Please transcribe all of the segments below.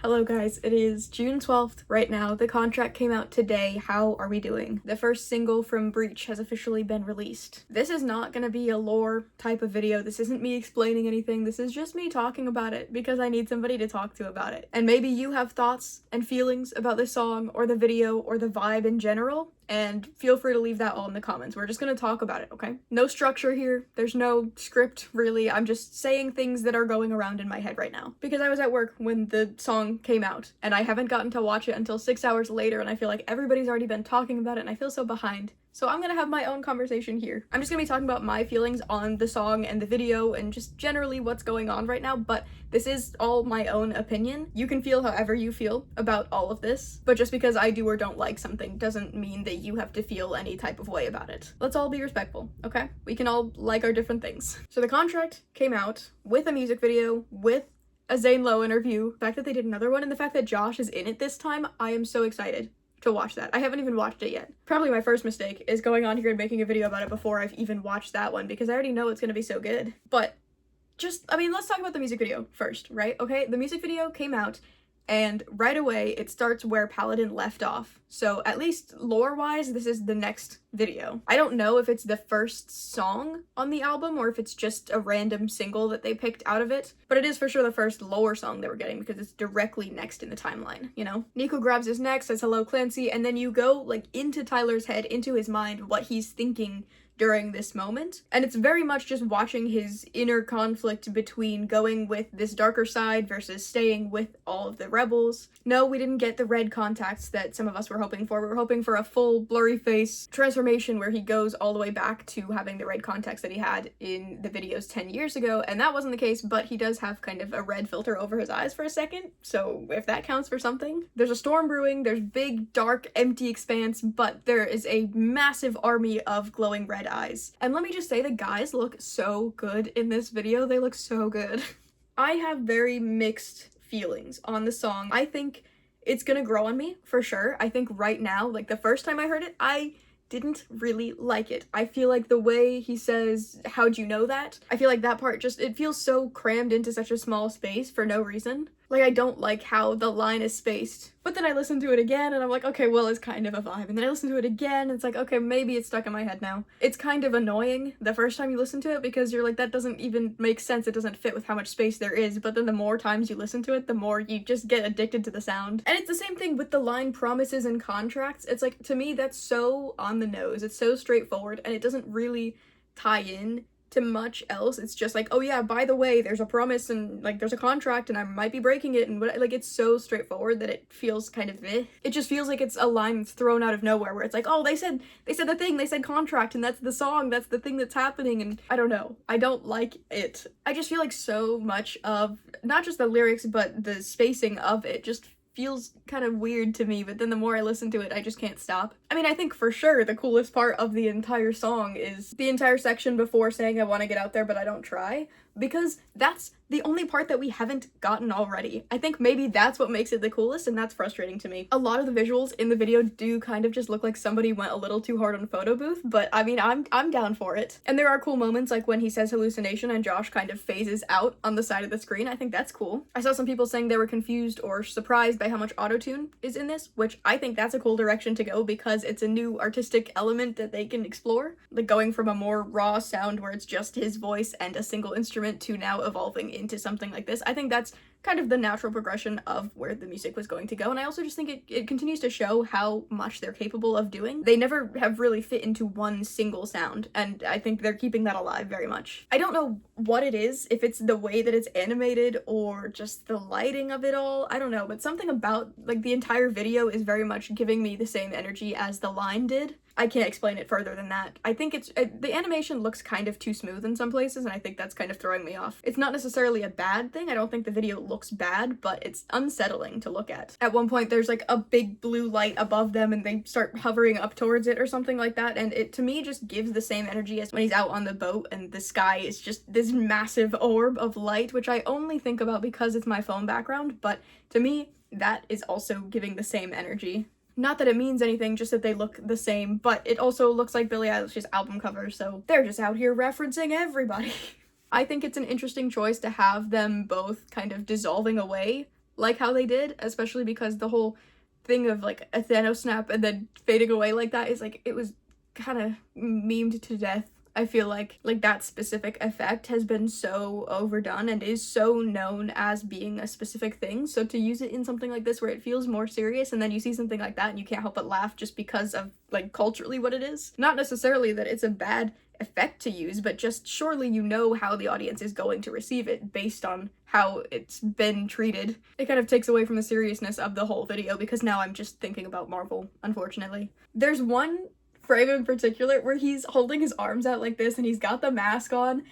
Hello guys, it is June 12th right now. The contract came out today. How are we doing? The first single from Breach has officially been released. This is not gonna be a lore type of video. This isn't me explaining anything. This is just me talking about it because I need somebody to talk to about it. And maybe you have thoughts and feelings about this song or the video or the vibe in general, and feel free to leave that all in the comments. We're just gonna talk about it, okay? No structure here. There's no script, really. I'm just saying things that are going around in my head right now. Because I was at work when the song came out, and I haven't gotten to watch it until 6 hours later, and I feel like everybody's already been talking about it, and I feel so behind. So I'm gonna have my own conversation here. I'm just gonna be talking about my feelings on the song and the video and just generally what's going on right now, but this is all my own opinion. You can feel however you feel about all of this, but just because I do or don't like something doesn't mean that you have to feel any type of way about it. Let's all be respectful, okay? We can all like our different things. So the contract came out with a music video, with a Zane Lowe interview. The fact that they did another one and the fact that Josh is in it this time, I am so excited to watch that. I haven't even watched it yet. Probably my first mistake is going on here and making a video about it before I've even watched that one because I already know it's gonna be so good. But let's talk about the music video first, right? Okay, the music video came out and right away it starts where Paladin left off. So at least lore-wise, this is the next video. I don't know if it's the first song on the album or if it's just a random single that they picked out of it, but it is for sure the first lore song that we're getting because it's directly next in the timeline, you know? Nico grabs his neck, says hello Clancy, and then you go like into Tyler's head, into his mind, what he's thinking during this moment. And it's very much just watching his inner conflict between going with this darker side versus staying with all of the rebels. No, we didn't get the red contacts that some of us were hoping for. We were hoping for a full blurry face transformation where he goes all the way back to having the red contacts that he had in the videos 10 years ago, and that wasn't the case, but he does have kind of a red filter over his eyes for a second, so if that counts for something. There's a storm brewing, there's big, dark, empty expanse, but there is a massive army of glowing red eyes. And let me just say, the guys look so good in this video. They look so good. I have very mixed feelings on the song. I think it's gonna grow on me, for sure. I think right now, like the first time I heard it, I didn't really like it. I feel like the way he says, "How'd you know that?" I feel like that part just, it feels so crammed into such a small space for no reason. Like, I don't like how the line is spaced. But then I listen to it again and I'm like, okay, well, it's kind of a vibe. And then I listen to it again and it's like, okay, maybe it's stuck in my head now. It's kind of annoying the first time you listen to it because you're like, that doesn't even make sense. It doesn't fit with how much space there is. But then the more times you listen to it, the more you just get addicted to the sound. And it's the same thing with the line promises and contracts. It's like, to me, that's so on the nose. It's so straightforward and it doesn't really tie in to much else. It's just like, oh yeah, by the way, there's a promise and like there's a contract and I might be breaking it, and what, like, it's so straightforward that it feels kind of eh. It just feels like it's a line that's thrown out of nowhere where it's like, oh, they said the thing, they said contract, and that's the song, that's the thing that's happening, and I don't know. I don't like it. I just feel like so much of not just the lyrics but the spacing of it just feels kind of weird to me, but then the more I listen to it, I just can't stop. I mean, I think for sure the coolest part of the entire song is the entire section before saying I want to get out there but I don't try, because that's the only part that we haven't gotten already. I think maybe that's what makes it the coolest, and that's frustrating to me. A lot of the visuals in the video do kind of just look like somebody went a little too hard on photo booth, but I mean, I'm down for it. And there are cool moments like when he says hallucination and Josh kind of phases out on the side of the screen. I think that's cool. I saw some people saying they were confused or surprised by how much autotune is in this, which I think that's a cool direction to go because it's a new artistic element that they can explore. Like going from a more raw sound where it's just his voice and a single instrument to now evolving into something like this. I think that's kind of the natural progression of where the music was going to go, and I also just think it continues to show how much they're capable of doing. They never have really fit into one single sound, and I think they're keeping that alive very much. I don't know what it is, if it's the way that it's animated or just the lighting of it all, I don't know, but something about like the entire video is very much giving me the same energy as the line did. I can't explain it further than that. I think the animation looks kind of too smooth in some places, and I think that's kind of throwing me off. It's not necessarily a bad thing. I don't think the video looks bad, but it's unsettling to look at. At one point, there's like a big blue light above them, and they start hovering up towards it or something like that, and it, to me, just gives the same energy as when he's out on the boat and the sky is just this massive orb of light, which I only think about because it's my phone background, but to me, that is also giving the same energy. Not that it means anything, just that they look the same, but it also looks like Billie Eilish's album cover, so they're just out here referencing everybody. I think it's an interesting choice to have them both kind of dissolving away like how they did, especially because the whole thing of like a Thanos snap and then fading away like that is like, it was kind of memed to death. I feel like that specific effect has been so overdone and is so known as being a specific thing. So to use it in something like this where it feels more serious and then you see something like that and you can't help but laugh just because of like culturally what it is. Not necessarily that it's a bad effect to use, but just surely you know how the audience is going to receive it based on how it's been treated. It kind of takes away from the seriousness of the whole video because now I'm just thinking about Marvel, unfortunately. There's one frame in particular where he's holding his arms out like this and he's got the mask on.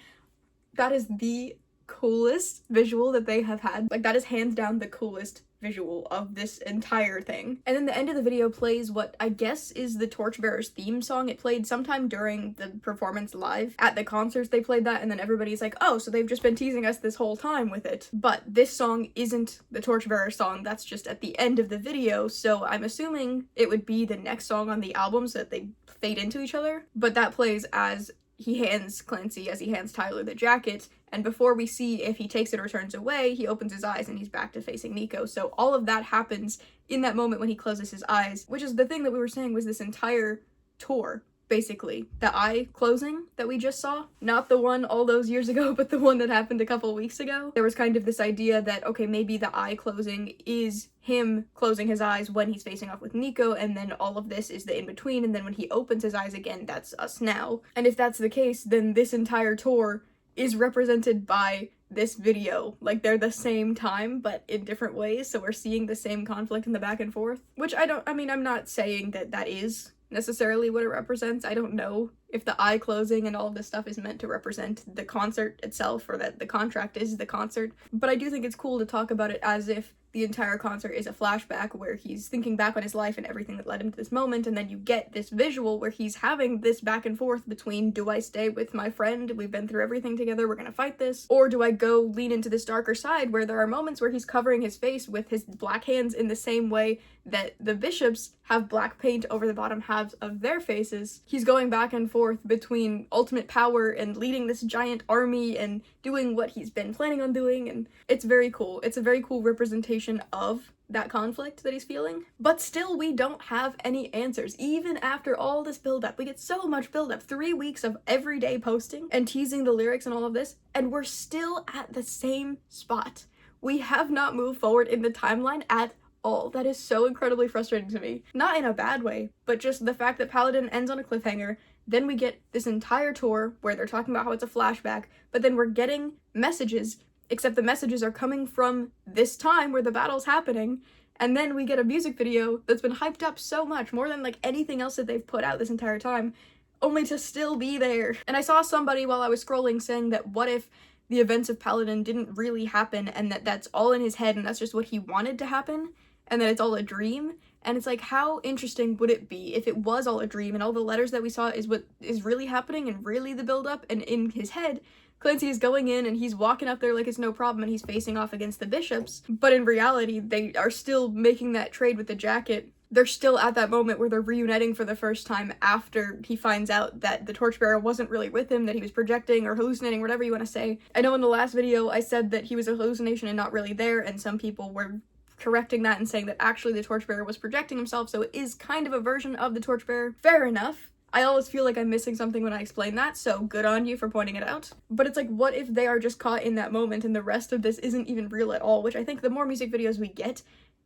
That is the coolest visual that they have had. Like, that is hands down the coolest visual of this entire thing. And then the end of the video plays what I guess is the Torchbearers theme song. It played sometime during the performance live. At the concerts they played that, and then everybody's like, oh, so they've just been teasing us this whole time with it. But this song isn't the Torchbearer song, that's just at the end of the video, so I'm assuming it would be the next song on the album so that they fade into each other. But that plays as he hands Clancy, as he hands Tyler the jacket, and before we see if he takes it or turns away, he opens his eyes and he's back to facing Nico. So all of that happens in that moment when he closes his eyes, which is the thing that we were saying was this entire tour, basically. The eye closing that we just saw, not the one all those years ago, but the one that happened a couple weeks ago. There was kind of this idea that, okay, maybe the eye closing is him closing his eyes when he's facing off with Nico, and then all of this is the in-between, and then when he opens his eyes again, that's us now. And if that's the case, then this entire tour is represented by this video. Like, they're the same time, but in different ways, so we're seeing the same conflict in the back and forth. Which I'm not saying that that is necessarily what it represents. I don't know if the eye closing and all of this stuff is meant to represent the concert itself, or that the contract is the concert, but I do think it's cool to talk about it as if the entire concert is a flashback where he's thinking back on his life and everything that led him to this moment, and then you get this visual where he's having this back and forth between, do I stay with my friend, we've been through everything together, we're gonna fight this, or do I go lean into this darker side where there are moments where he's covering his face with his black hands in the same way that the bishops have black paint over the bottom halves of their faces. He's going back and forth between ultimate power and leading this giant army and doing what he's been planning on doing, and it's very cool. It's a very cool representation of that conflict that he's feeling. But still, we don't have any answers. Even after all this build-up, we get so much build-up, 3 weeks of everyday posting and teasing the lyrics and all of this, and we're still at the same spot. We have not moved forward in the timeline at all. That is so incredibly frustrating to me. Not in a bad way, but just the fact that Paladin ends on a cliffhanger, then we get this entire tour where they're talking about how it's a flashback, but then we're getting messages, except the messages are coming from this time where the battle's happening, and then we get a music video that's been hyped up so much, more than like anything else that they've put out this entire time, only to still be there. And I saw somebody while I was scrolling saying that what if the events of Paladin didn't really happen and that that's all in his head and that's just what he wanted to happen, and that it's all a dream? And it's like, how interesting would it be if it was all a dream and all the letters that we saw is what is really happening and really the build-up, and in his head Clancy is going in and he's walking up there like it's no problem and he's facing off against the bishops, but in reality they are still making that trade with the jacket. They're still at that moment where they're reuniting for the first time after he finds out that the Torchbearer wasn't really with him, that he was projecting or hallucinating, whatever you want to say. I know in the last video I said that he was a hallucination and not really there, and some people were correcting that and saying that actually the Torchbearer was projecting himself, so it is kind of a version of the Torchbearer. Fair enough. I always feel like I'm missing something when I explain that, so good on you for pointing it out. But it's like, what if they are just caught in that moment and the rest of this isn't even real at all? Which I think the more music videos we get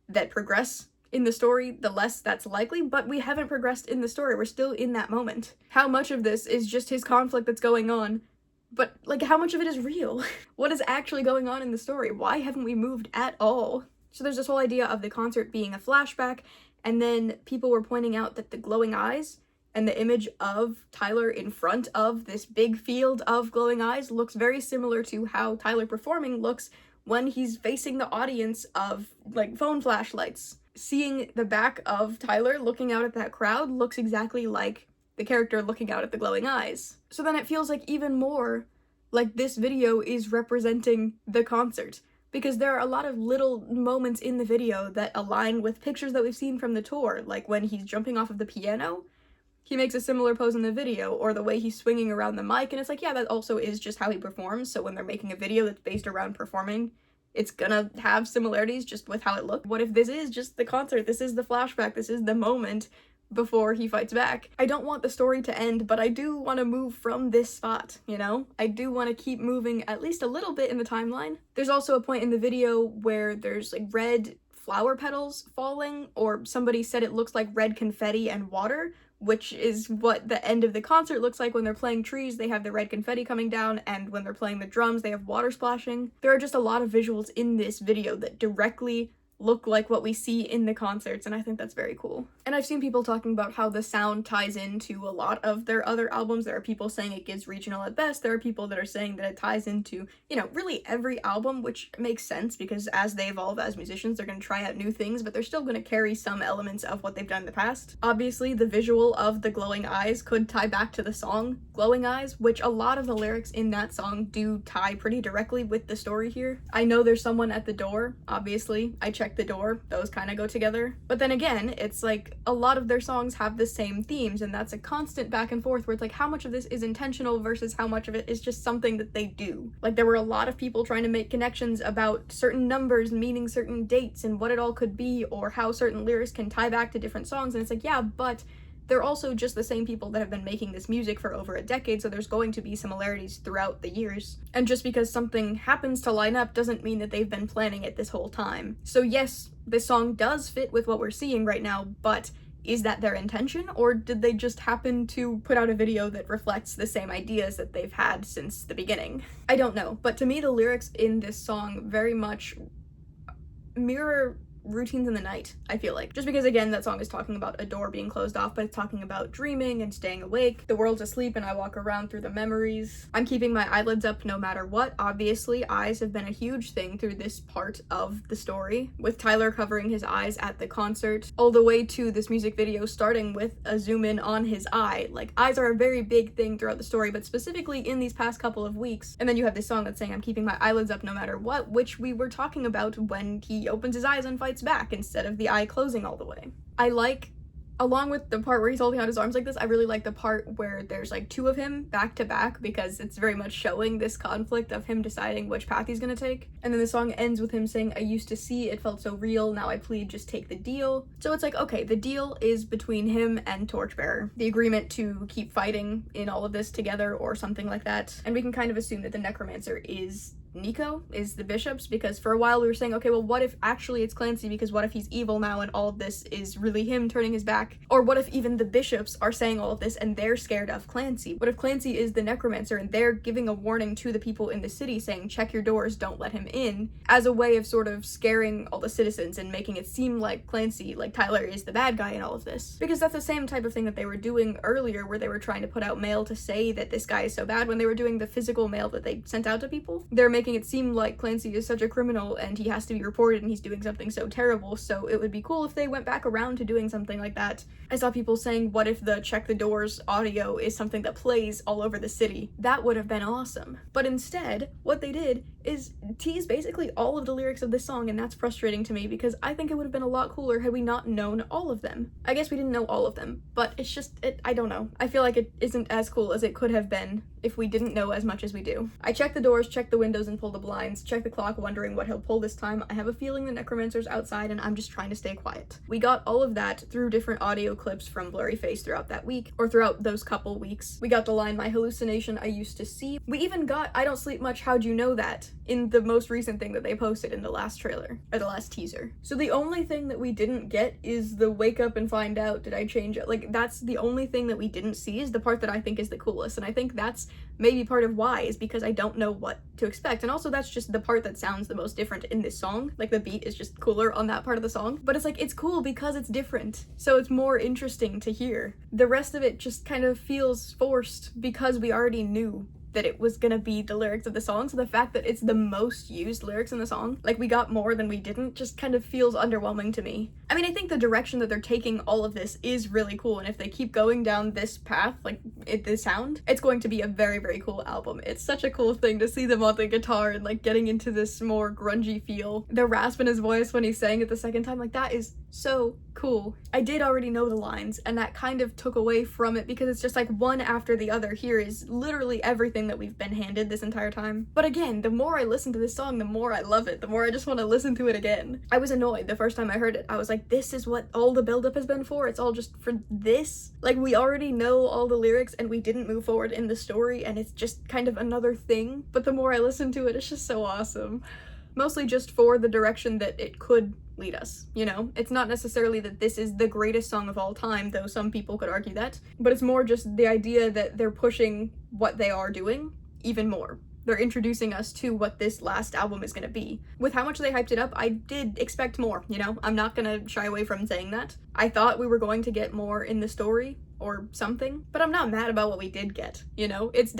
that progress in the story, the less that's likely, but we haven't progressed in the story. We're still in that moment. How much of this is just his conflict that's going on? But, like, how much of it is real? What is actually going on in the story? Why haven't we moved at all? So there's this whole idea of the concert being a flashback, and then people were pointing out that the glowing eyes and the image of Tyler in front of this big field of glowing eyes looks very similar to how Tyler performing looks when he's facing the audience of, like, phone flashlights. Seeing the back of Tyler looking out at that crowd looks exactly like the character looking out at the glowing eyes. So then it feels like even more like this video is representing the concert, because there are a lot of little moments in the video that align with pictures that we've seen from the tour, like when he's jumping off of the piano, he makes a similar pose in the video, or the way he's swinging around the mic, and it's like, yeah, that also is just how he performs, so when they're making a video that's based around performing It's gonna have similarities just with how it looked. What if this is just the concert? This is the flashback. This is the moment before he fights back. I don't want the story to end, but I do want to move from this spot, you know? I do want to keep moving at least a little bit in the timeline. There's also a point in the video where there's like red flower petals falling, or somebody said it looks like red confetti and water, which is what the end of the concert looks like. When they're playing Trees, they have the red confetti coming down, and when they're playing the drums, they have water splashing. There are just a lot of visuals in this video that directly look like what we see in the concerts, and I think that's very cool. And I've seen people talking about how the sound ties into a lot of their other albums. There are people saying it gives regional at best. There are people that are saying that it ties into, you know, really every album, which makes sense because as they evolve as musicians, they're going to try out new things, but they're still going to carry some elements of what they've done in the past. Obviously, the visual of the glowing eyes could tie back to the song Glowing Eyes, which a lot of the lyrics in that song do tie pretty directly with the story here. I know there's someone at the door, obviously. I checked the door, those kind of go together. But then again, it's like a lot of their songs have the same themes, and that's a constant back and forth where it's like how much of this is intentional versus how much of it is just something that they do. Like there were a lot of people trying to make connections about certain numbers meaning certain dates and what it all could be, or how certain lyrics can tie back to different songs, and it's like, yeah, but they're also just the same people that have been making this music for over a decade, so there's going to be similarities throughout the years. And just because something happens to line up doesn't mean that they've been planning it this whole time. So yes, this song does fit with what we're seeing right now, but is that their intention, or did they just happen to put out a video that reflects the same ideas that they've had since the beginning? I don't know, but to me the lyrics in this song very much mirror Routines in the Night, I feel like. Just because, again, that song is talking about a door being closed off, but it's talking about dreaming and staying awake. The world's asleep and I walk around through the memories. I'm keeping my eyelids up no matter what. Obviously, eyes have been a huge thing through this part of the story, with Tyler covering his eyes at the concert, all the way to this music video starting with a zoom in on his eye. Like, eyes are a very big thing throughout the story, but specifically in these past couple of weeks. And then you have this song that's saying, I'm keeping my eyelids up no matter what, which we were talking about when he opens his eyes and fights back instead of the eye closing all the way. I like, along with the part where he's holding out his arms like this, I really like the part where there's like two of him back to back, because it's very much showing this conflict of him deciding which path he's gonna take. And then the song ends with him saying, I used to see, it felt so real, now I plead, just take the deal. So it's like, okay, the deal is between him and Torchbearer, the agreement to keep fighting in all of this together or something like that. And we can kind of assume that the necromancer is Nico, is the bishops, because for a while we were saying, okay, well, what if actually it's Clancy, because what if he's evil now and all of this is really him turning his back? Or what if even the bishops are saying all of this and they're scared of Clancy? What if Clancy is the necromancer and they're giving a warning to the people in the city saying, check your doors, don't let him in, as a way of sort of scaring all the citizens and making it seem like Clancy, like Tyler, is the bad guy in all of this? Because that's the same type of thing that they were doing earlier, where they were trying to put out mail to say that this guy is so bad. When they were doing the physical mail that they sent out to people, they're making it seem like Clancy is such a criminal and he has to be reported and he's doing something so terrible, so it would be cool if they went back around to doing something like that. I saw people saying, what if the check the doors audio is something that plays all over the city? That would have been awesome. But instead, what they did is tease basically all of the lyrics of this song, and that's frustrating to me because I think it would have been a lot cooler had we not known all of them. I guess we didn't know all of them, but it's just, I don't know. I feel like it isn't as cool as it could have been if we didn't know as much as we do. I checked the doors, checked the windows, and pulled the blinds, checked the clock, wondering what he'll pull this time. I have a feeling the necromancer's outside and I'm just trying to stay quiet. We got all of that through different audio clips from Blurry Face throughout that week, or throughout those couple weeks. We got the line, my hallucination I used to see. We even got I don't sleep much, how'd you know that, in the most recent thing that they posted in the last trailer, or the last teaser. So the only thing that we didn't get is the wake up and find out, did I change it? Like, that's the only thing that we didn't see, is the part that I think is the coolest, and I think that's maybe part of why, is because I don't know what to expect. And also that's just the part that sounds the most different in this song. Like, the beat is just cooler on that part of the song, but it's like, it's cool because it's different, so it's more interesting to hear. The rest of it just kind of feels forced because we already knew that it was gonna be the lyrics of the song, so the fact that it's the most used lyrics in the song, like we got more than we didn't, just kind of feels underwhelming to me. I mean, I think the direction that they're taking all of this is really cool, and if they keep going down this path, like this sound, it's going to be a very, very cool album. It's such a cool thing to see them on the guitar and like getting into this more grungy feel. The rasp in his voice when he's saying it the second time, like that is so cool. I did already know the lines, and that kind of took away from it because it's just like one after the other. Here is literally everything that we've been handed this entire time. But again, the more I listen to this song, the more I love it, the more I just want to listen to it again. I was annoyed the first time I heard it. I was like, this is what all the buildup has been for? It's all just for this? Like, we already know all the lyrics and we didn't move forward in the story, and it's just kind of another thing. But the more I listen to it, it's just so awesome. Mostly just for the direction that it could lead us, you know? It's not necessarily that this is the greatest song of all time, though some people could argue that, but it's more just the idea that they're pushing what they are doing even more. They're introducing us to what this last album is gonna be. With how much they hyped it up, I did expect more, you know? I'm not gonna shy away from saying that. I thought we were going to get more in the story, or something, but I'm not mad about what we did get, you know? It's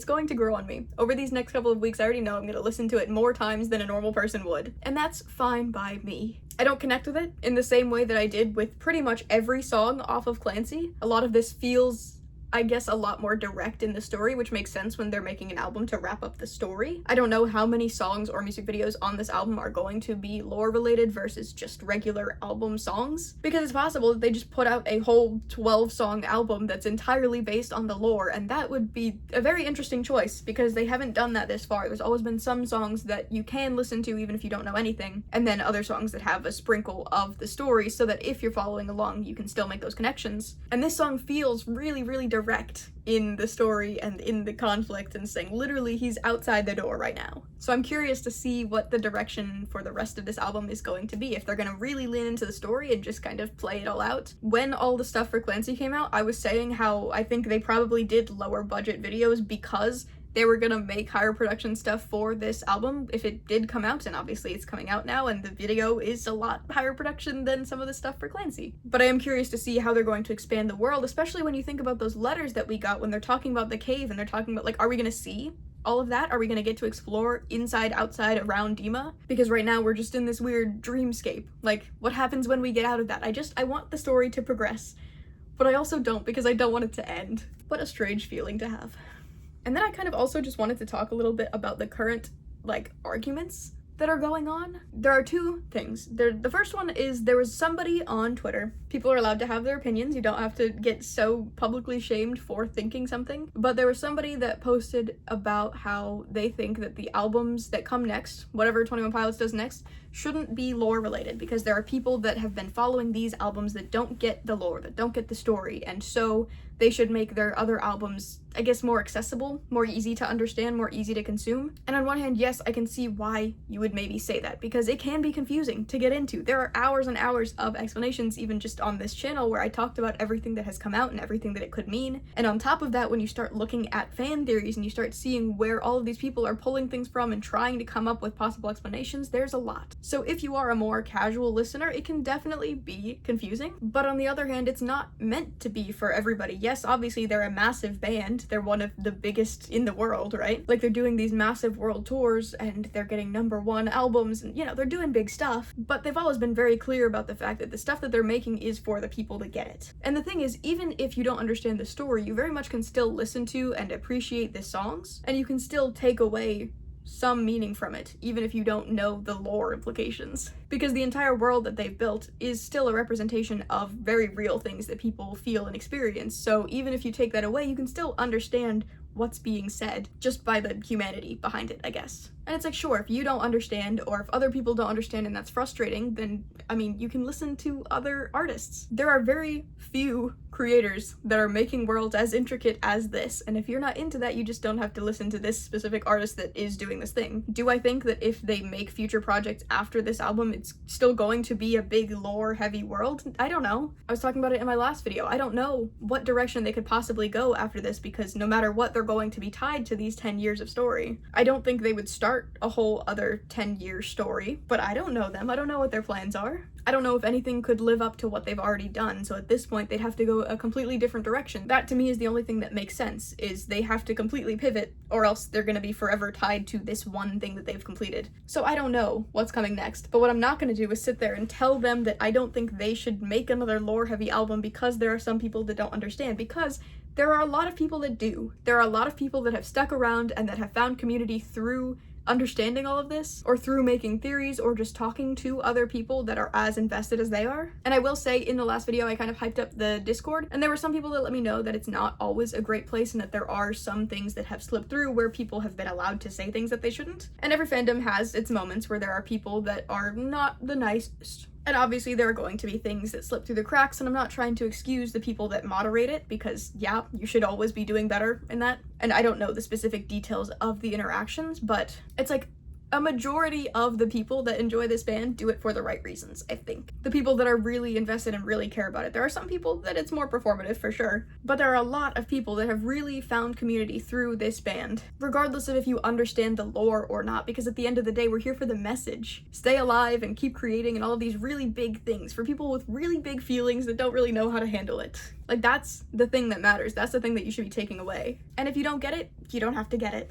going to grow on me. Over these next couple of weeks, I already know I'm gonna listen to it more times than a normal person would, and that's fine by me. I don't connect with it in the same way that I did with pretty much every song off of Clancy. A lot of this feels, I guess, a lot more direct in the story, which makes sense when they're making an album to wrap up the story. I don't know how many songs or music videos on this album are going to be lore related versus just regular album songs, because it's possible that they just put out a whole 12-song album that's entirely based on the lore, and that would be a very interesting choice, because they haven't done that this far. There's always been some songs that you can listen to even if you don't know anything, and then other songs that have a sprinkle of the story so that if you're following along, you can still make those connections. And this song feels really, really direct in the story and in the conflict and saying literally he's outside the door right now. So I'm curious to see what the direction for the rest of this album is going to be, if they're gonna really lean into the story and just kind of play it all out. When all the stuff for Clancy came out, I was saying how I think they probably did lower budget videos because they were gonna make higher production stuff for this album if it did come out, and obviously it's coming out now and the video is a lot higher production than some of the stuff for Clancy. But I am curious to see how they're going to expand the world, especially when you think about those letters that we got when they're talking about the cave and they're talking about, like, are we gonna see all of that? Are we gonna get to explore inside, outside, around Dima? Because right now we're just in this weird dreamscape. Like, what happens when we get out of that? I want the story to progress, but I also don't, because I don't want it to end. What a strange feeling to have. And then I kind of also just wanted to talk a little bit about the current, like, arguments that are going on. There are two things. The first one is there was somebody on Twitter. People are allowed to have their opinions. You don't have to get so publicly shamed for thinking something. But there was somebody that posted about how they think that the albums that come next, whatever 21 Pilots does next, shouldn't be lore related, because there are people that have been following these albums that don't get the lore, that don't get the story, and so they should make their other albums, I guess, more accessible, more easy to understand, more easy to consume. And on one hand, yes, I can see why you would maybe say that, because it can be confusing to get into. There are hours and hours of explanations, even just on this channel, where I talked about everything that has come out and everything that it could mean. And on top of that, when you start looking at fan theories and you start seeing where all of these people are pulling things from and trying to come up with possible explanations, there's a lot. So if you are a more casual listener, it can definitely be confusing. But on the other hand, it's not meant to be for everybody. Yes, obviously they're a massive band. They're one of the biggest in the world, right? Like, they're doing these massive world tours and they're getting #1 albums and, you know, they're doing big stuff. But they've always been very clear about the fact that the stuff that they're making is for the people that get it. And the thing is, even if you don't understand the story, you very much can still listen to and appreciate the songs, and you can still take away some meaning from it, even if you don't know the lore implications. Because the entire world that they've built is still a representation of very real things that people feel and experience. So even if you take that away, you can still understand what's being said just by the humanity behind it, I guess. And it's like, sure, if you don't understand, or if other people don't understand and that's frustrating, then, I mean, you can listen to other artists. There are very few creators that are making worlds as intricate as this, and if you're not into that, you just don't have to listen to this specific artist that is doing this thing. Do I think that if they make future projects after this album, it's still going to be a big lore-heavy world? I don't know. I was talking about it in my last video. I don't know what direction they could possibly go after this, because no matter what, they're going to be tied to these 10 years of story. I don't think they would start a whole other 10-year story, but I don't know them. I don't know what their plans are. I don't know if anything could live up to what they've already done, so at this point they'd have to go a completely different direction. That to me is the only thing that makes sense, is they have to completely pivot, or else they're gonna be forever tied to this one thing that they've completed. So I don't know what's coming next, but what I'm not gonna do is sit there and tell them that I don't think they should make another lore-heavy album because there are some people that don't understand, because there are a lot of people that do. There are a lot of people that have stuck around and that have found community through understanding all of this, or through making theories, or just talking to other people that are as invested as they are. And I will say, in the last video, I kind of hyped up the Discord, and there were some people that let me know that it's not always a great place and that there are some things that have slipped through where people have been allowed to say things that they shouldn't. And every fandom has its moments where there are people that are not the nicest. And obviously there are going to be things that slip through the cracks, and I'm not trying to excuse the people that moderate it, because yeah, you should always be doing better in that. And I don't know the specific details of the interactions, but it's like a majority of the people that enjoy this band do it for the right reasons, I think. The people that are really invested and really care about it. There are some people that it's more performative for sure, but there are a lot of people that have really found community through this band, regardless of if you understand the lore or not, because at the end of the day, we're here for the message. Stay alive and keep creating and all of these really big things for people with really big feelings that don't really know how to handle it. Like, that's the thing that matters. That's the thing that you should be taking away. And if you don't get it, you don't have to get it.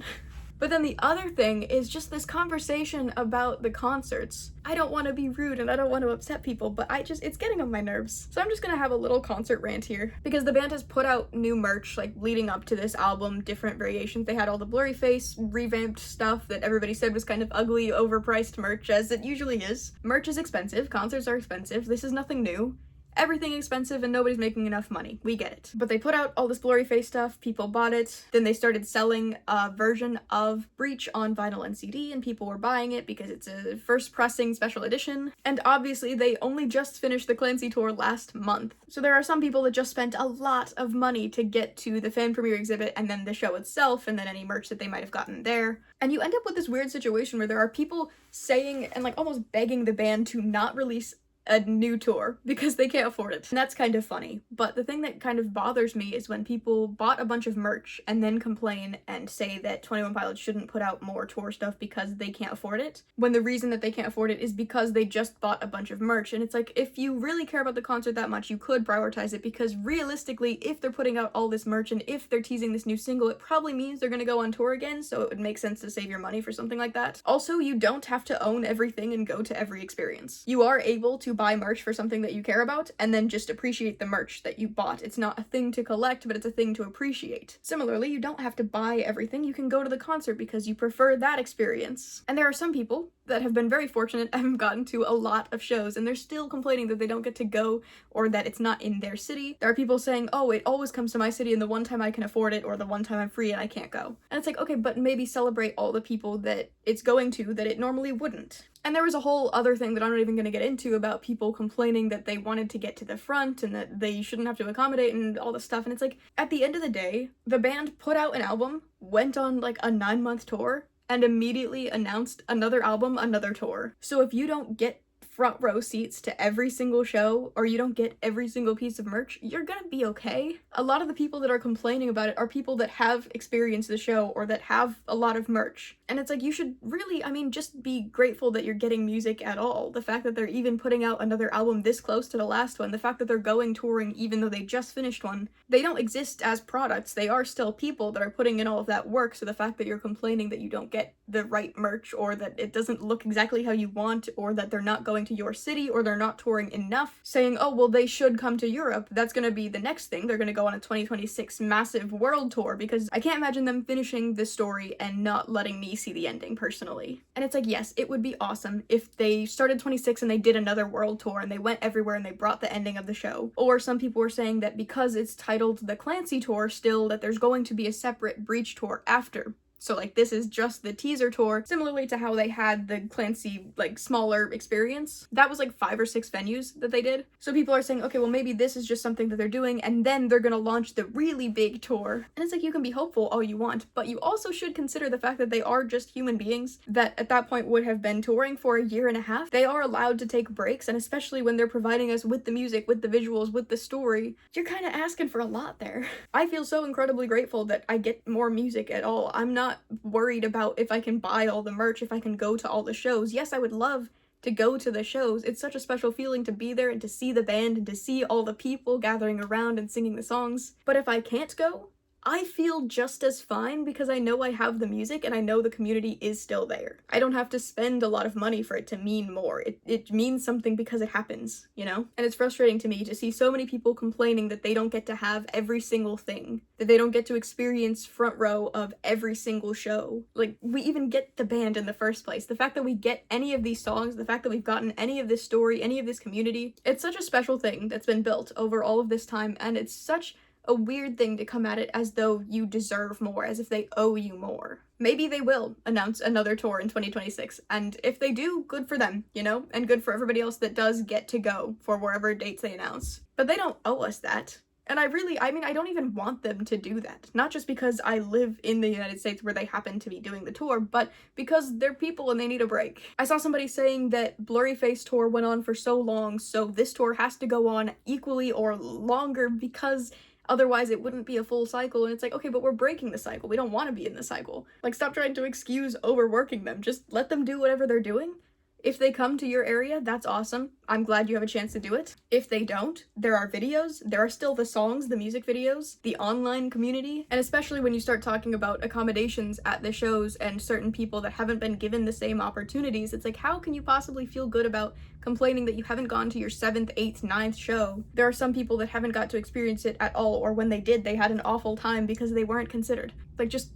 But then the other thing is just this conversation about the concerts. I don't want to be rude and I don't want to upset people, but it's getting on my nerves. So I'm just gonna have a little concert rant here, because the band has put out new merch, like, leading up to this album, different variations. They had all the blurry face, revamped stuff that everybody said was kind of ugly, overpriced merch, as it usually is. Merch is expensive, concerts are expensive, this is nothing new. Everything expensive and nobody's making enough money. We get it. But they put out all this blurry face stuff, people bought it, then they started selling a version of Breach on vinyl and CD, and people were buying it because it's a first pressing special edition. And obviously they only just finished the Clancy tour last month. So there are some people that just spent a lot of money to get to the fan premiere exhibit and then the show itself and then any merch that they might have gotten there. And you end up with this weird situation where there are people saying and like almost begging the band to not release a new tour because they can't afford it. And that's kind of funny. But the thing that kind of bothers me is when people bought a bunch of merch and then complain and say that 21 Pilots shouldn't put out more tour stuff because they can't afford it, when the reason that they can't afford it is because they just bought a bunch of merch. And it's like, if you really care about the concert that much, you could prioritize it, because realistically, if they're putting out all this merch and if they're teasing this new single, it probably means they're gonna go on tour again, so it would make sense to save your money for something like that. Also, you don't have to own everything and go to every experience. You are able to buy merch for something that you care about and then just appreciate the merch that you bought. It's not a thing to collect, but it's a thing to appreciate. Similarly, you don't have to buy everything. You can go to the concert because you prefer that experience. And there are some people that have been very fortunate and have gotten to a lot of shows, and they're still complaining that they don't get to go or that it's not in their city. There are people saying, oh, it always comes to my city and the one time I can afford it, or the one time I'm free and I can't go. And it's like, okay, but maybe celebrate all the people that it's going to that it normally wouldn't. And there was a whole other thing that I'm not even going to get into about people complaining that they wanted to get to the front and that they shouldn't have to accommodate and all this stuff. And it's like, at the end of the day, the band put out an album, went on like a 9-month tour, and immediately announced another album, another tour. So if you don't get front row seats to every single show, or you don't get every single piece of merch, you're gonna be okay. A lot of the people that are complaining about it are people that have experienced the show or that have a lot of merch. And it's like, you should really, just be grateful that you're getting music at all. The fact that they're even putting out another album this close to the last one, the fact that they're going touring even though they just finished one. They don't exist as products, they are still people that are putting in all of that work, so the fact that you're complaining that you don't get the right merch, or that it doesn't look exactly how you want, or that they're not going to your city, or they're not touring enough, saying, oh, well, they should come to Europe. That's gonna be the next thing. They're gonna go on a 2026 massive world tour, because I can't imagine them finishing this story and not letting me see the ending, personally. And it's like, yes, it would be awesome if they started 26 and they did another world tour and they went everywhere and they brought the ending of the show. Or some people were saying that because it's titled the Clancy tour still, that there's going to be a separate Breach tour after. So, like, this is just the teaser tour, similarly to how they had the Clancy, like, smaller experience. That was, like, 5 or 6 venues that they did. So people are saying, okay, well, maybe this is just something that they're doing, and then they're gonna launch the really big tour. And it's like, you can be hopeful all you want, but you also should consider the fact that they are just human beings that at that point would have been touring for 1.5 years. They are allowed to take breaks, and especially when they're providing us with the music, with the visuals, with the story, you're kind of asking for a lot there. I feel so incredibly grateful that I get more music at all. I'm not worried about if I can buy all the merch, if I can go to all the shows. Yes, I would love to go to the shows. It's such a special feeling to be there and to see the band and to see all the people gathering around and singing the songs. But if I can't go, I feel just as fine because I know I have the music and I know the community is still there. I don't have to spend a lot of money for it to mean more. It means something because it happens, you know? And it's frustrating to me to see so many people complaining that they don't get to have every single thing, that they don't get to experience front row of every single show. Like, we even get the band in the first place. The fact that we get any of these songs, the fact that we've gotten any of this story, any of this community, it's such a special thing that's been built over all of this time, and it's such a weird thing to come at it as though you deserve more, as if they owe you more. Maybe they will announce another tour in 2026, and if they do, good for them, you know? And good for everybody else that does get to go for wherever dates they announce. But they don't owe us that. And I don't even want them to do that. Not just because I live in the United States where they happen to be doing the tour, but because they're people and they need a break. I saw somebody saying that Blurryface tour went on for so long, so this tour has to go on equally or longer because otherwise it wouldn't be a full cycle. And it's like, okay, but we're breaking the cycle. We don't want to be in the cycle. Like, stop trying to excuse overworking them. Just let them do whatever they're doing. If they come to your area, that's awesome. I'm glad you have a chance to do it. If they don't, there are videos. There are still the songs, the music videos, the online community, and especially when you start talking about accommodations at the shows and certain people that haven't been given the same opportunities, it's like, how can you possibly feel good about complaining that you haven't gone to your 7th, 8th, 9th show? There are some people that haven't got to experience it at all, or when they did, they had an awful time because they weren't considered. Like, just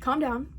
calm down.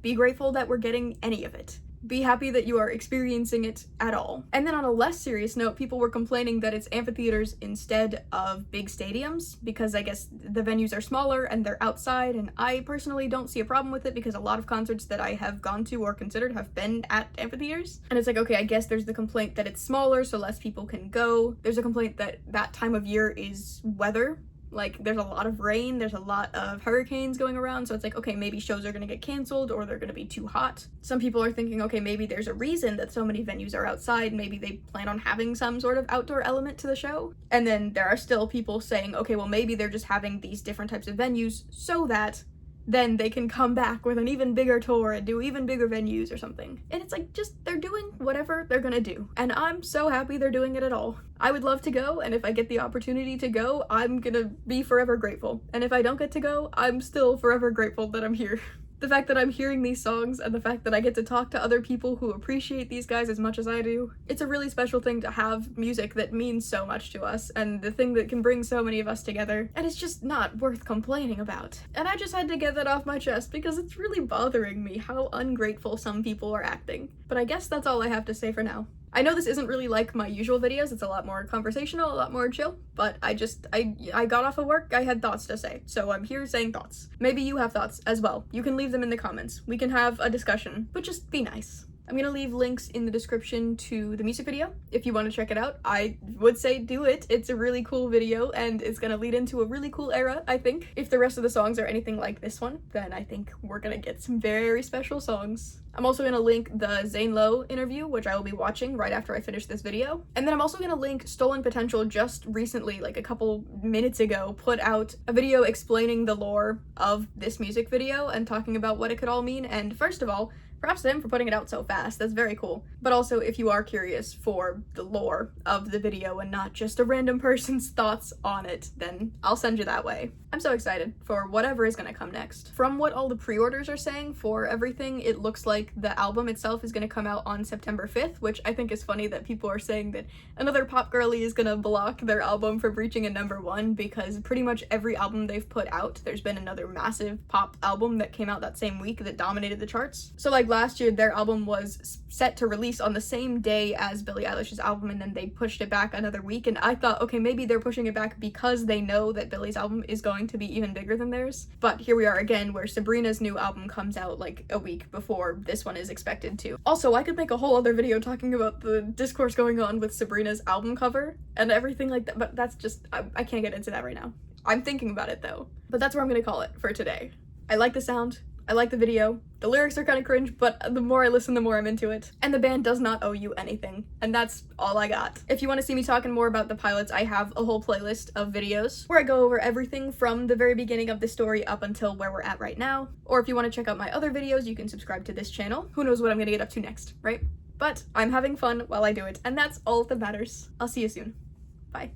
Be grateful that we're getting any of it. Be happy that you are experiencing it at all. And then on a less serious note, people were complaining that it's amphitheaters instead of big stadiums because I guess the venues are smaller and they're outside, and I personally don't see a problem with it because a lot of concerts that I have gone to or considered have been at amphitheaters. And it's like, okay, I guess there's the complaint that it's smaller so less people can go. There's a complaint that that time of year is weather. Like, there's a lot of rain, there's a lot of hurricanes going around, so it's like, okay, maybe shows are gonna get canceled or they're gonna be too hot. Some people are thinking, okay, maybe there's a reason that so many venues are outside, maybe they plan on having some sort of outdoor element to the show. And then there are still people saying, okay, well, maybe they're just having these different types of venues so that then they can come back with an even bigger tour and do even bigger venues or something. And it's like, just, they're doing whatever they're gonna do. And I'm so happy they're doing it at all. I would love to go, and if I get the opportunity to go, I'm gonna be forever grateful. And if I don't get to go, I'm still forever grateful that I'm here. The fact that I'm hearing these songs and the fact that I get to talk to other people who appreciate these guys as much as I do, it's a really special thing to have music that means so much to us and the thing that can bring so many of us together, and it's just not worth complaining about. And I just had to get that off my chest because it's really bothering me how ungrateful some people are acting. But I guess that's all I have to say for now. I know this isn't really like my usual videos, it's a lot more conversational, a lot more chill, but I got off of work, I had thoughts to say, so I'm here saying thoughts. Maybe you have thoughts as well. You can leave them in the comments. We can have a discussion, but just be nice. I'm gonna leave links in the description to the music video if you want to check it out. I would say do it. It's a really cool video and it's gonna lead into a really cool era, I think. If the rest of the songs are anything like this one, then I think we're gonna get some very special songs. I'm also gonna link the Zane Lowe interview, which I will be watching right after I finish this video. And then I'm also gonna link Stolen Potential just recently, like a couple minutes ago, put out a video explaining the lore of this music video and talking about what it could all mean. And first of all, props to him for putting it out so fast, that's very cool. But also, if you are curious for the lore of the video and not just a random person's thoughts on it, then I'll send you that way. I'm so excited for whatever is gonna come next. From what all the pre-orders are saying for everything, it looks like the album itself is gonna come out on September 5th, which I think is funny that people are saying that another pop girly is gonna block their album from reaching a #1, because pretty much every album they've put out, there's been another massive pop album that came out that same week that dominated the charts. So like last year, their album was set to release on the same day as Billie Eilish's album, and then they pushed it back another week, and I thought, okay, maybe they're pushing it back because they know that Billie's album is going to be even bigger than theirs. But here we are again, where Sabrina's new album comes out like a week before this one is expected to. Also, I could make a whole other video talking about the discourse going on with Sabrina's album cover and everything like that, but that's just, I can't get into that right now. I'm thinking about it though. But that's where I'm gonna call it for today. I like the sound. I like the video. The lyrics are kind of cringe, but the more I listen, the more I'm into it. And the band does not owe you anything. And that's all I got. If you want to see me talking more about the pilots, I have a whole playlist of videos where I go over everything from the very beginning of the story up until where we're at right now. Or if you want to check out my other videos, you can subscribe to this channel. Who knows what I'm gonna get up to next, right? But I'm having fun while I do it, and that's all that matters. I'll see you soon. Bye.